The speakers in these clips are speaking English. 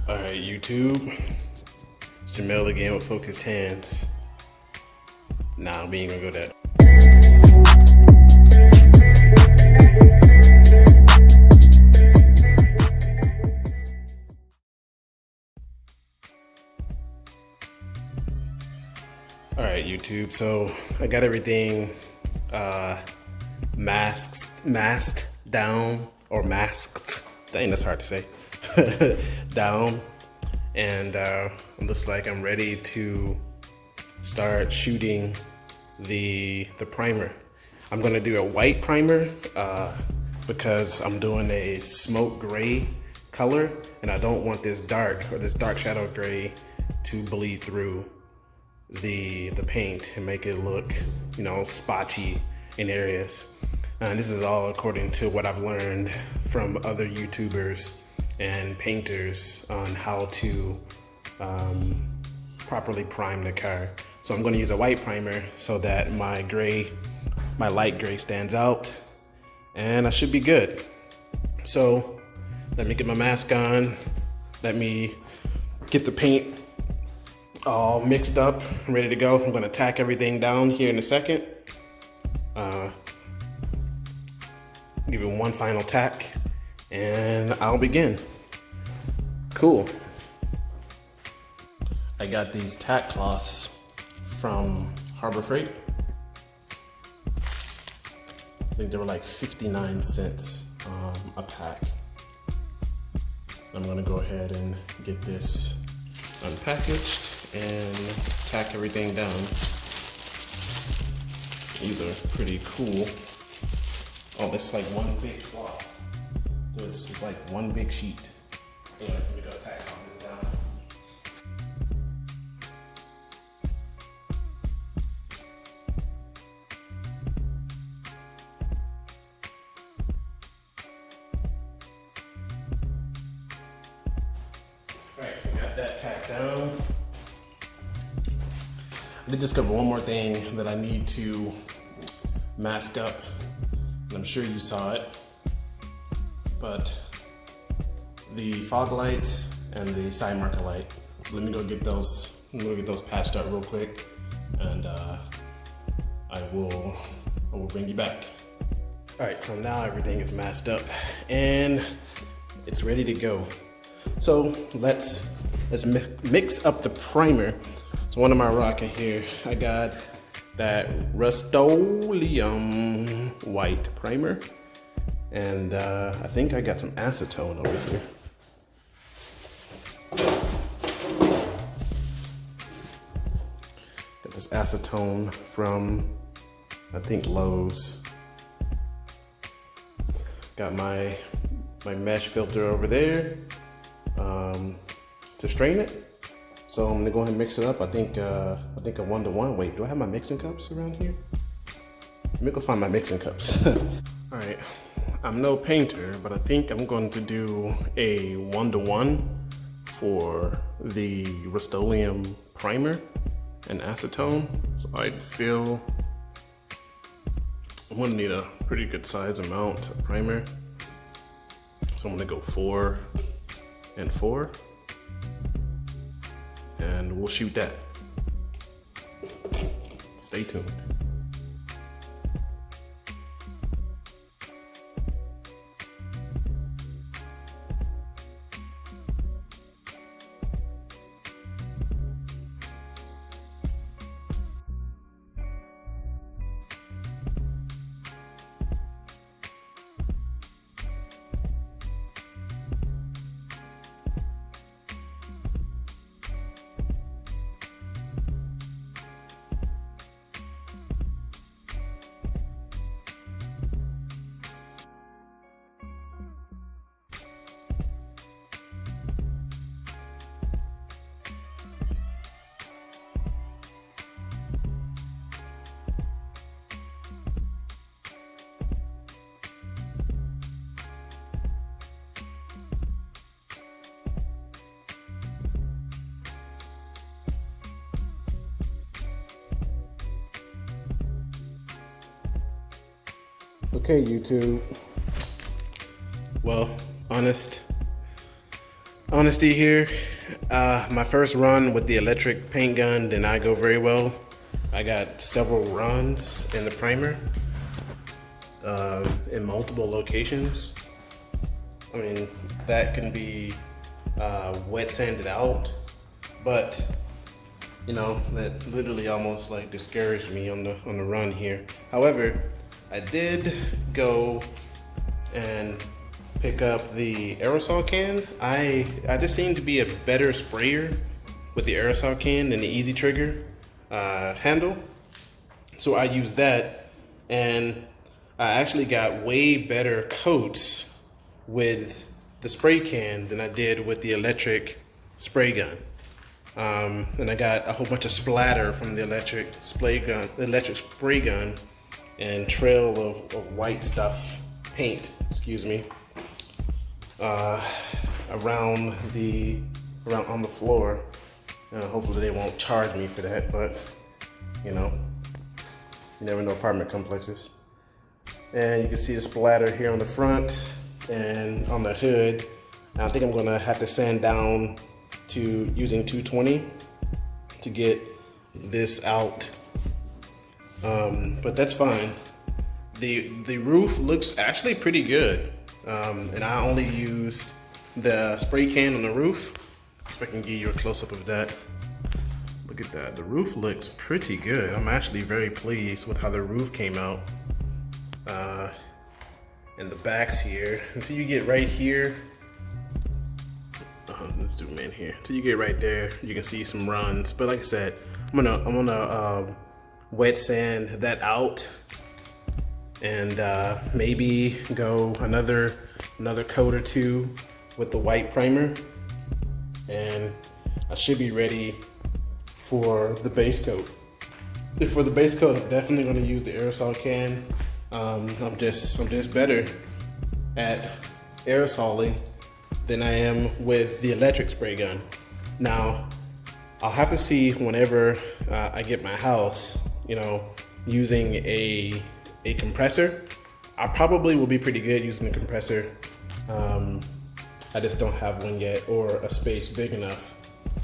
All right, YouTube. It's Jamel again with focused hands. Nah, we ain't gonna go that. All right, YouTube. So I got everything masked down, or masked. Dang, that's hard to say. Down, and it looks like I'm ready to start shooting the primer. I'm gonna do a white primer because I'm doing a smoke gray color, and I don't want this dark shadow gray to bleed through the paint and make it look, you know, spotchy in areas. And this is all according to what I've learned from other YouTubers and painters on how to properly prime the car. So I'm going to use a white primer so that my light gray stands out, and I should be good. So let me get my mask on. Let me get the paint all mixed up, ready to go. I'm going to tack everything down here in a second. Give it one final tack, and I'll begin. Cool. I got these tack cloths from Harbor Freight. I think they were like 69 cents a pack. I'm gonna go ahead and get this unpackaged and tack everything down. These are pretty cool. Oh, it's like one big cloth. So it's like one big sheet. Yeah, let me go tack all this down. Alright, so we got that tacked down. I did discover one more thing that I need to mask up. I'm sure you saw it, but the fog lights and the side marker light. So let me go get those. Patched up real quick, and I will bring you back. All right, so now everything is masked up and it's ready to go. So let's mix up the primer. So one of my rocket here, I got that Rustoleum white primer, and I think I got some acetone over here. Got this acetone from, I think, Lowe's. Got my mesh filter over there to strain it. So I'm gonna go ahead and mix it up. I think a 1-to-1. Wait, do I have my mixing cups around here? Let me go find my mixing cups. All right, I'm no painter, but I think I'm going to do a 1-to-1 for the Rustoleum primer and acetone. So I'd feel I'm gonna need a pretty good size amount of primer. So I'm gonna go 4 and 4. And we'll shoot that. Stay tuned. Okay, YouTube. Well, honest, Honesty here, my first run with the electric paint gun did not go very well. I got several runs in the primer in multiple locations. I mean, that can be wet sanded out, but you know, that literally almost like discouraged me on the run here. However, I did go and pick up the aerosol can. I just seem to be a better sprayer with the aerosol can than the Easy Trigger handle. So I used that, and I actually got way better coats with the spray can than I did with the electric spray gun. And I got a whole bunch of splatter from the electric spray gun, and trail of white stuff, paint, excuse me, around on the floor. Hopefully they won't charge me for that, but you know, you never know apartment complexes. And you can see the splatter here on the front and on the hood. I think I'm gonna have to sand down to using 220 to get this out, but that's fine. The roof looks actually pretty good, and I only used the spray can on the roof. If I can give you a close-up of that. Look at that, the roof looks pretty good. I'm actually very pleased with how the roof came out. And the backs here, until you get right here, let's zoom in here. Until you get right there, you can see some runs. But like I said, I'm gonna wet sand that out, and maybe go another coat or two with the white primer, and I should be ready for the base coat. For the base coat, I'm definitely gonna use the aerosol can. I'm just better at aerosoling than I am with the electric spray gun. Now, I'll have to see whenever I get my house, you know, using a compressor. I probably will be pretty good using the compressor. I just don't have one yet, or a space big enough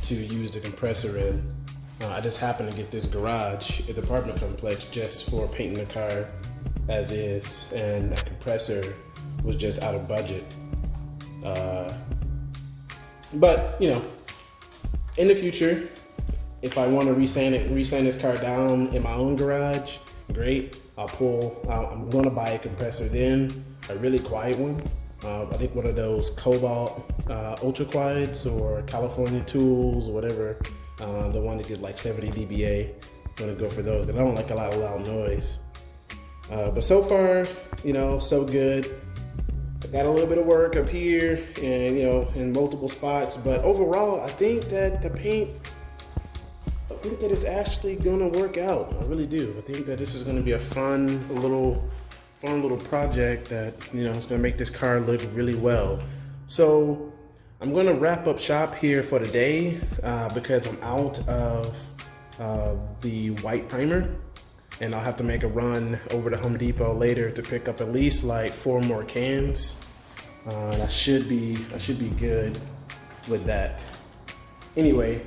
to use the compressor in. I just happened to get this garage at the apartment complex just for painting the car as is, and that compressor was just out of budget. But you know, in the future, if I want to resand this car down in my own garage, great. I'm gonna buy a compressor then, a really quiet one. I think one of those Cobalt Ultra Quiets or California Tools or whatever, the one that gets like 70 dBA. I'm gonna go for those, because I don't like a lot of loud noise. But so far, you know, so good. I got a little bit of work up here and, you know, in multiple spots, but overall, I think that the paint, it's actually gonna work out. I really do. I think that this is gonna be a fun little project that, you know, is gonna make this car look really well. So I'm gonna wrap up shop here for the day because I'm out of the white primer, and I'll have to make a run over to Home Depot later to pick up at least like 4 more cans. And I should be good with that. Anyway,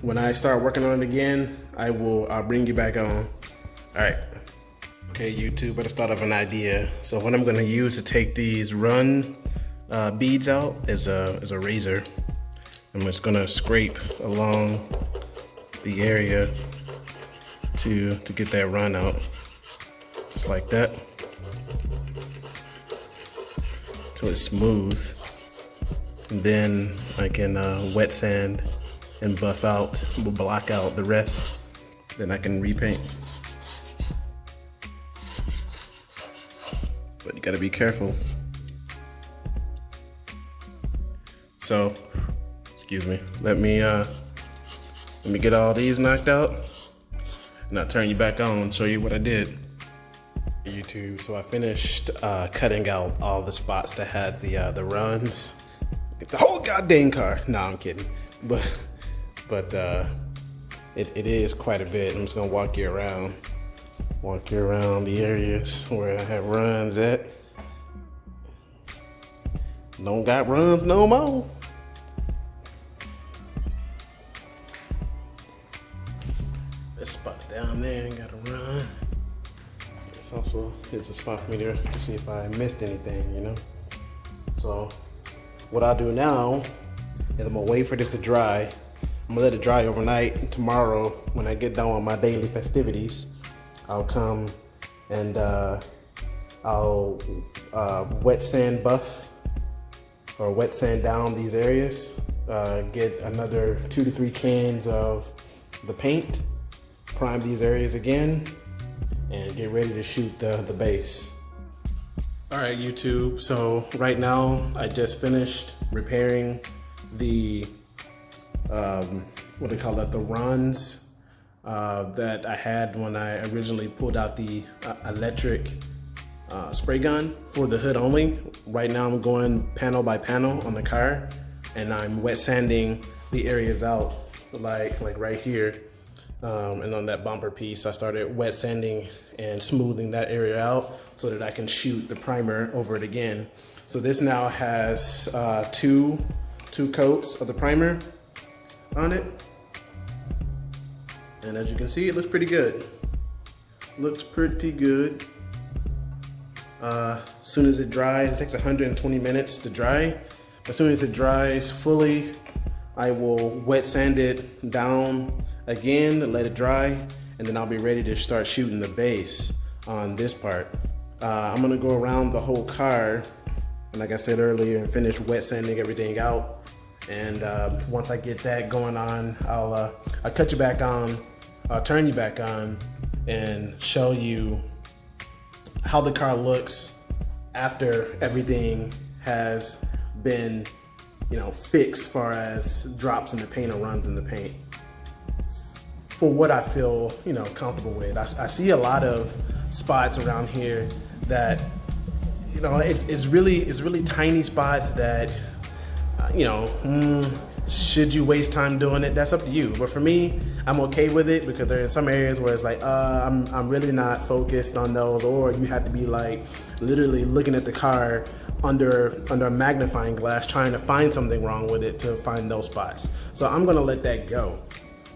when I start working on it again, I'll bring you back on. All right. Okay, YouTube, better start of an idea. So what I'm gonna use to take these run beads out is a razor. I'm just gonna scrape along the area to get that run out, just like that, till it's smooth. And then I can wet sand and buff out, block out the rest. Then I can repaint. But you gotta be careful. So, excuse me, let me get all these knocked out, and I'll turn you back on and show you what I did. YouTube, so I finished cutting out all the spots that had the runs. Get the whole goddamn car. No, I'm kidding. But it is quite a bit. I'm just gonna walk you around the areas where I have runs at. Don't got runs no more. That spot down there ain't got a run. It's also, here's a spot for me to see if I missed anything, you know? So what I'll do now is I'm gonna wait for this to dry. I'm gonna let it dry overnight. Tomorrow, when I get done with my daily festivities, I'll come and I'll wet sand buff or wet sand down these areas. Get another 2 to 3 cans of the paint, prime these areas again, and get ready to shoot the base. All right, YouTube, so right now I just finished repairing the, what do they call that, the runs that I had when I originally pulled out the electric spray gun for the hood only. Right now I'm going panel by panel on the car, and I'm wet sanding the areas out, like right here. And on that bumper piece, I started wet sanding and smoothing that area out so that I can shoot the primer over it again. So this now has two coats of the primer on it. And as you can see, it looks pretty good. Looks pretty good. As soon as it dries, it takes 120 minutes to dry. As soon as it dries fully, I will wet sand it down again, let it dry, and then I'll be ready to start shooting the base on this part. I'm gonna go around the whole car, and like I said earlier, and finish wet sanding everything out. And once I get that going on, I'll cut you back on, I'll turn you back on, and show you how the car looks after everything has been, you know, fixed as far as drops in the paint or runs in the paint. For what I feel, you know, comfortable with. I see a lot of spots around here that, you know, it's really tiny spots that, you know, should you waste time doing it? That's up to you. But for me, I'm okay with it because there are some areas where it's like, I'm really not focused on those, or you have to be like literally looking at the car under a magnifying glass trying to find something wrong with it to find those spots. So I'm gonna let that go.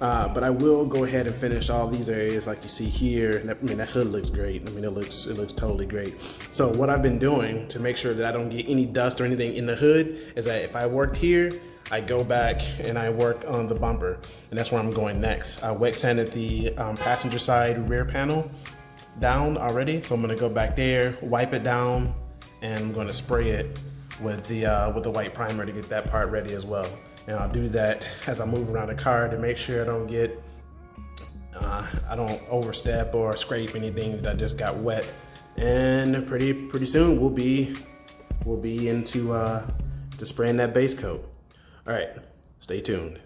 But I will go ahead and finish all these areas like you see here. I mean, that hood looks great. I mean, it looks totally great. So what I've been doing to make sure that I don't get any dust or anything in the hood is that if I worked here, I go back and I work on the bumper, and that's where I'm going next. I wet sanded the passenger side rear panel down already, so I'm gonna go back there, wipe it down, and I'm gonna spray it with the white primer to get that part ready as well. And I'll do that as I move around the car to make sure I don't overstep or scrape anything that I just got wet. And pretty soon we'll be into to spraying that base coat. All right, stay tuned.